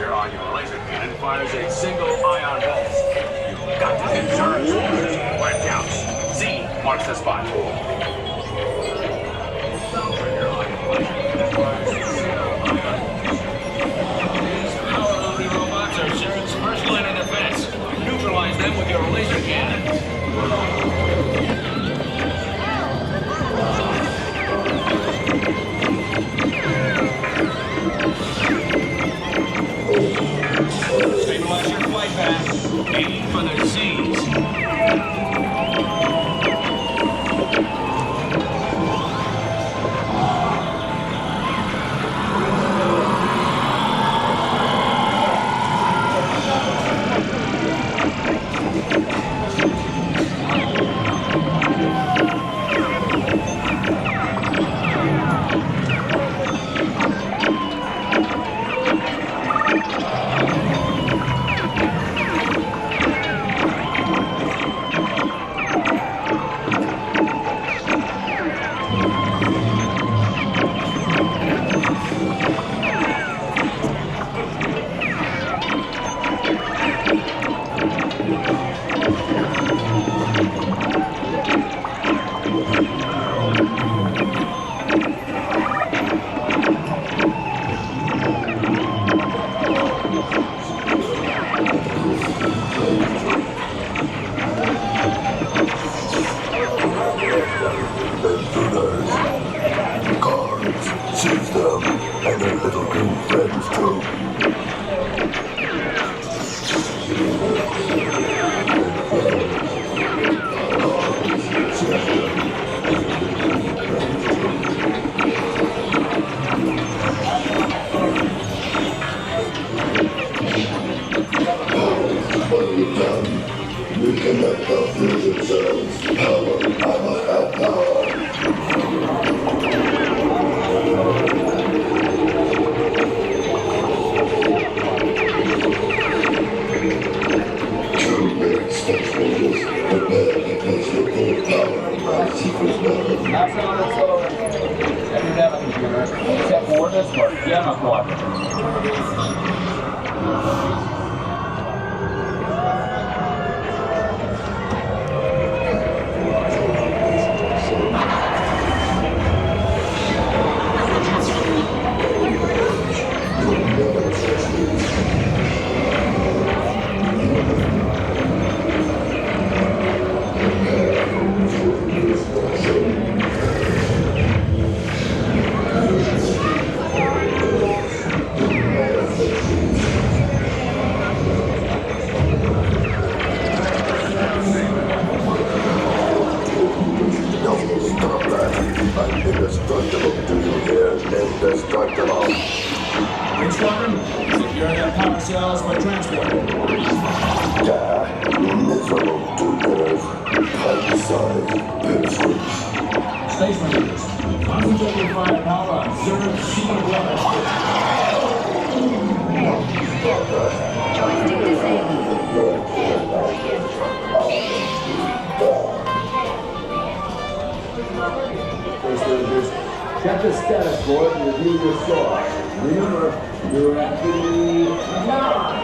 On your laser cannon fires a single ion bolt. You've got to hit Zurg's orders where it counts. Z marks the spot. Trigger on your laser cannon fires a single ion bolt. These power-loaded robots are Zurg's first line of defense. Neutralize them with your laser cannon. Stabilize your flight path. Aim for the Z's. Seize them, and their little green friends too. What we've done, we can let them feel themselves. Power, I must have power. Cells for transport. Miserable do-gooders, pipe-sized pipsqueaks. Station leaders, concentrate your firepower on Zurg C11. Joystick disabled. Check the status board and review your score. Remember, you're at the 9.